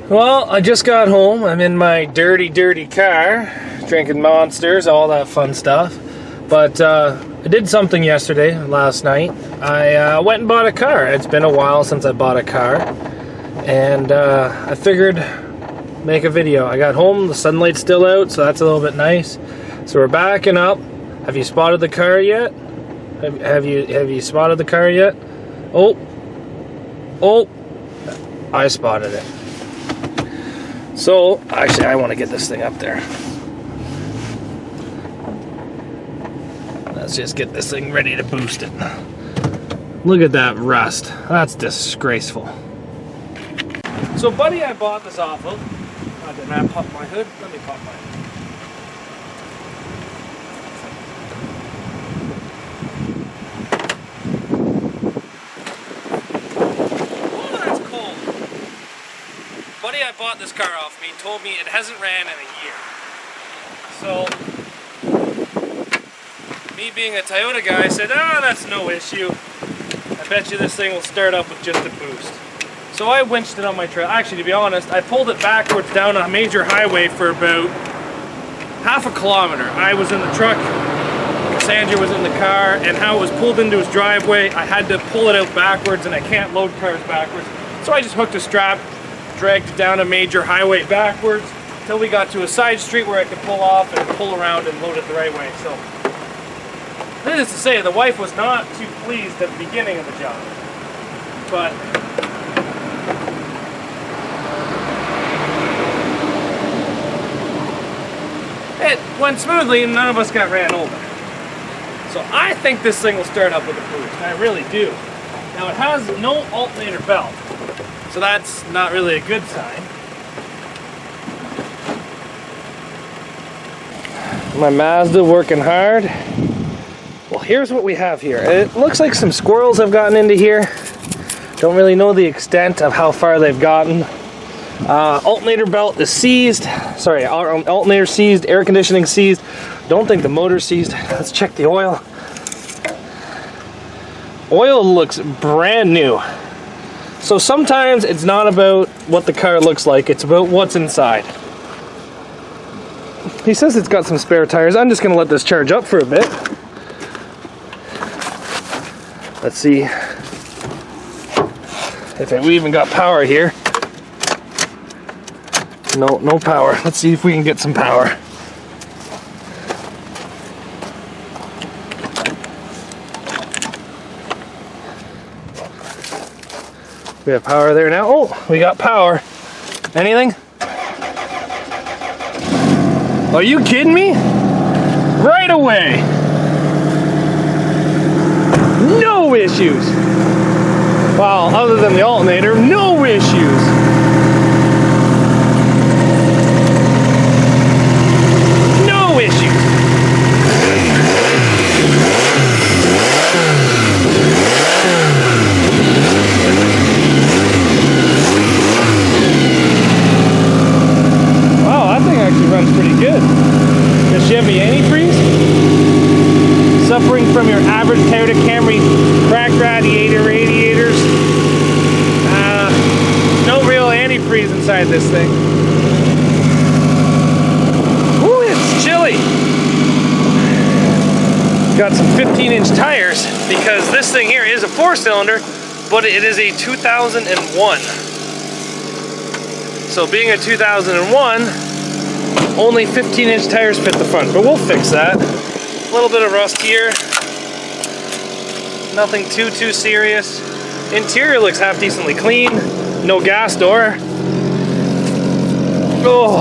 Well, I just got home. I'm in my dirty car, drinking monsters, all that fun stuff. But I did something last night. I went and bought a car. It's been a while since I bought a car. And I figured make a video. I got home, the sunlight's still out, so that's a little bit nice. So we're backing up. Have you spotted the car yet? Have you spotted the car yet? Oh, I spotted it. So, actually, I want to get this thing up there. Let's just get this thing ready to boost it. Look at that rust. That's disgraceful. So, buddy, I bought this off of. Oh, did I pop my hood? Let me pop my hood. Buddy I bought this car off me told me it hasn't ran in a year. So, me being a Toyota guy, I said, that's no issue. I bet you this thing will start up with just a boost. So I winched it on my trailer. Actually, to be honest, I pulled it backwards down a major highway for about half a kilometer. I was in the truck, Cassandra was in the car, and how it was pulled into his driveway, I had to pull it out backwards, and I can't load cars backwards. So I just hooked a strap, dragged it down a major highway backwards until we got to a side street where I could pull off and pull around and load it the right way. So, needless to say, the wife was not too pleased at the beginning of the job. But it went smoothly and none of us got ran over. So I think this thing will start up with a boost. I really do. Now it has no alternator belt. So that's not really a good sign. My Mazda working hard. Well, here's what we have here. It looks like some squirrels have gotten into here. Don't really know the extent of how far they've gotten. Alternator belt is seized. Sorry, alternator seized, air conditioning seized. Don't think the motor's seized. Let's check the oil. Oil looks brand new. So sometimes it's not about what the car looks like, it's about what's inside. He says it's got some spare tires. I'm just going to let this charge up for a bit. Let's see if we even got power here. No power. Let's see if we can get some power. We have power there now. Oh, we got power. Anything? Are you kidding me? Right away. No issues. Well, other than the alternator, no issues. No issues. Runs pretty good. The Chevy antifreeze, suffering from your average Toyota Camry cracked radiators. No real antifreeze inside this thing. Ooh, it's chilly. Got some 15-inch tires because this thing here is a 4-cylinder, but it is a 2001. So being a 2001, only 15-inch tires fit the front, but we'll fix that. A little bit of rust here. Nothing too serious. Interior looks half decently clean. No gas door. Oh,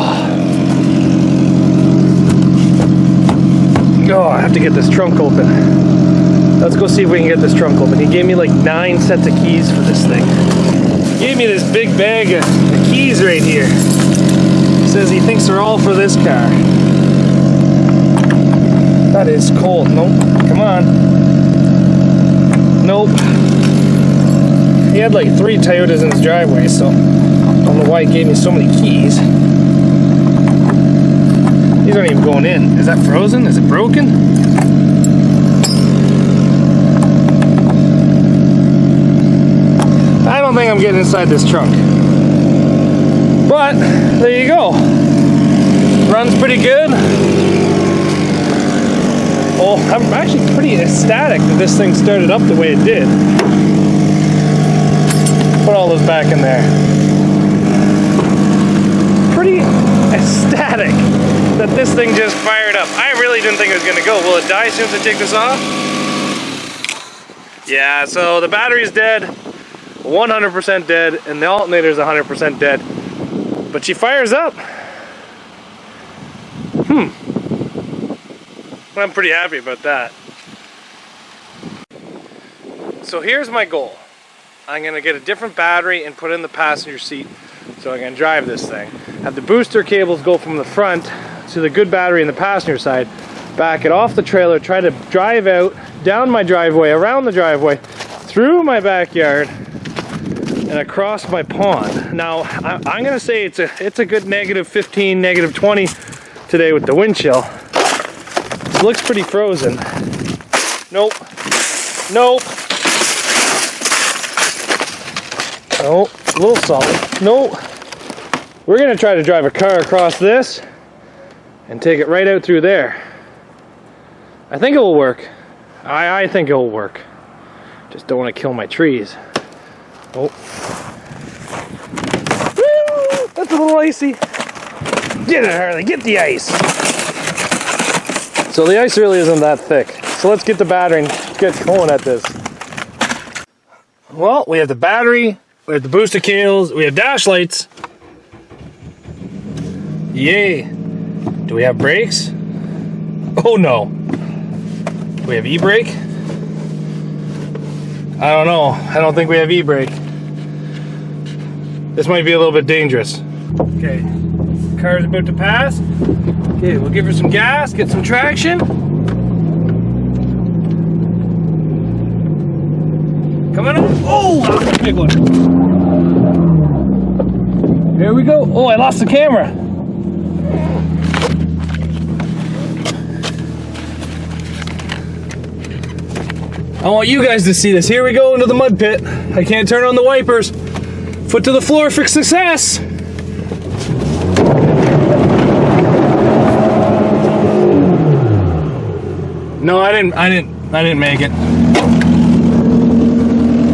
I have to get this trunk open. Let's go see if we can get this trunk open. He gave me like 9 sets of keys for this thing. He gave me this big bag of keys right here. Says he thinks they're all for this car. That is cold. Nope. Come on. Nope. He had like 3 Toyotas in his driveway, so I don't know why he gave me so many keys. These aren't even going in. Is that frozen? Is it broken? I don't think I'm getting inside this trunk. But But there you go. Runs pretty good. Oh, I'm actually pretty ecstatic that this thing started up the way it did. Put all those back in there. Pretty ecstatic that this thing just fired up. I really didn't think it was gonna go. Will it die as soon as I take this off? Yeah, so the battery's dead, 100% dead, and the alternator's 100% dead. But she fires up. I'm pretty happy about that. So here's my goal. I'm gonna get a different battery and put it in the passenger seat so I can drive this thing. Have the booster cables go from the front to the good battery in the passenger side, back it off the trailer, try to drive out, down my driveway, around the driveway, through my backyard, and across my pond. Now, I'm gonna say it's a good -15, -20 today with the wind chill. It looks pretty frozen. Nope. Nope. Oh, a little solid. Nope. We're gonna try to drive a car across this and take it right out through there. I think it will work. I think it will work. Just don't want to kill my trees. Oh. Woo! That's a little icy. Get it, Harley, get the ice. So the ice really isn't that thick. So let's get the battery and get going at this. Well, we have the battery, we have the booster cables, we have dash lights. Yay. Do we have brakes? Oh no. Do we have e-brake? I don't know. I don't think we have e-brake. This might be a little bit dangerous. Okay, car's about to pass. Okay, we'll give her some gas, get some traction. Coming up. Oh, that's a big one. Here we go. Oh, I lost the camera. I want you guys to see this. Here we go into the mud pit. I can't turn on the wipers. Foot to the floor for success. No, I didn't make it.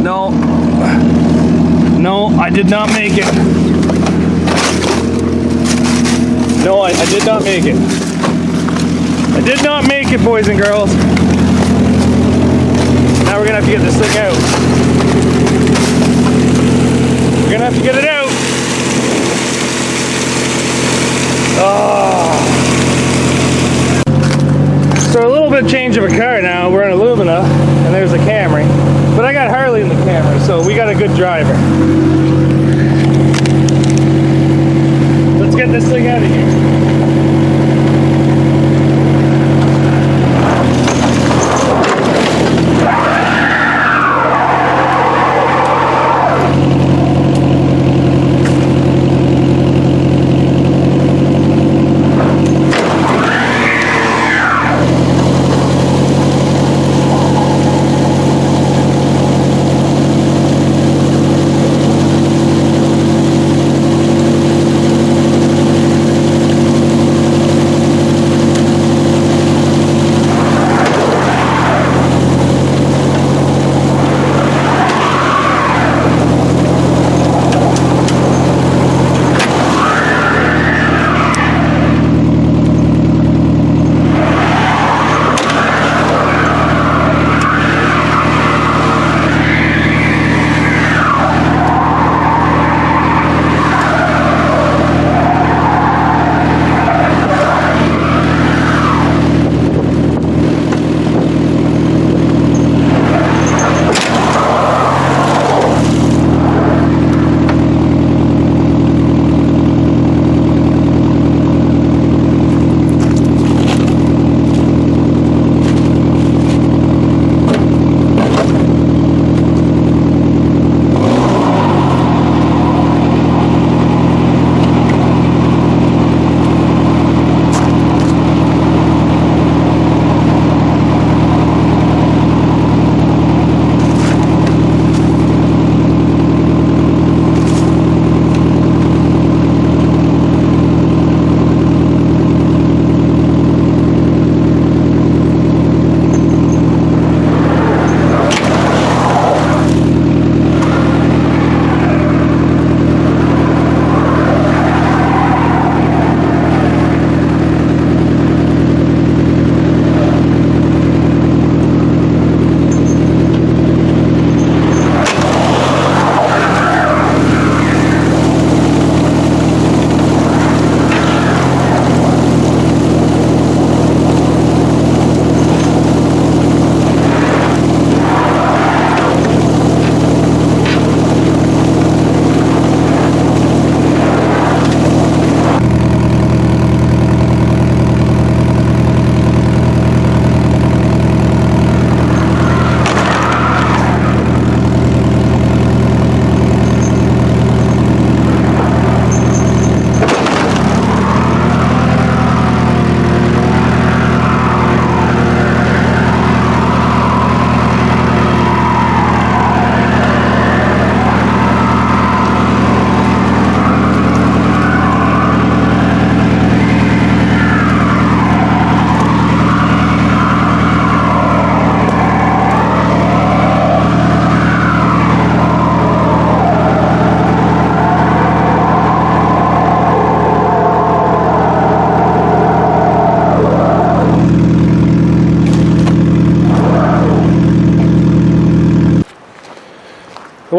No. No, I did not make it. No, I did not make it. I did not make it, boys and girls. Now we're gonna have to get this thing out. We're gonna have to get it out. Oh. So a little bit of change of a car now. We're in Illumina, and there's a Camry. But I got Harley in the Camry, so we got a good driver. Let's get this thing out of here.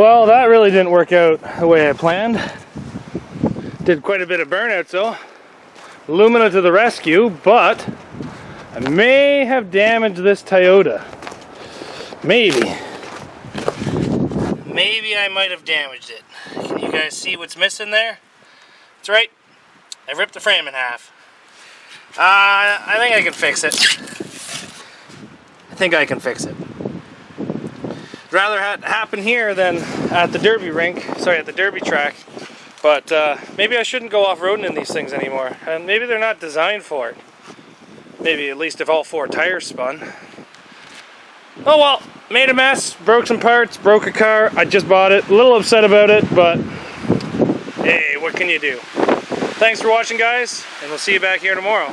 Well, that really didn't work out the way I planned. Did quite a bit of burnout though. Lumina to the rescue, but I may have damaged this Toyota. Maybe I might have damaged it. Can you guys see what's missing there? That's right, I ripped the frame in half. I think I can fix it. Rather happen here than at the derby rink, sorry, at the derby track. But maybe I shouldn't go off-roading in these things anymore. And maybe they're not designed for it. Maybe at least if all 4 tires spun. Oh well, made a mess, broke some parts, broke a car. I just bought it, a little upset about it, but hey, what can you do? Thanks for watching, guys, and we'll see you back here tomorrow.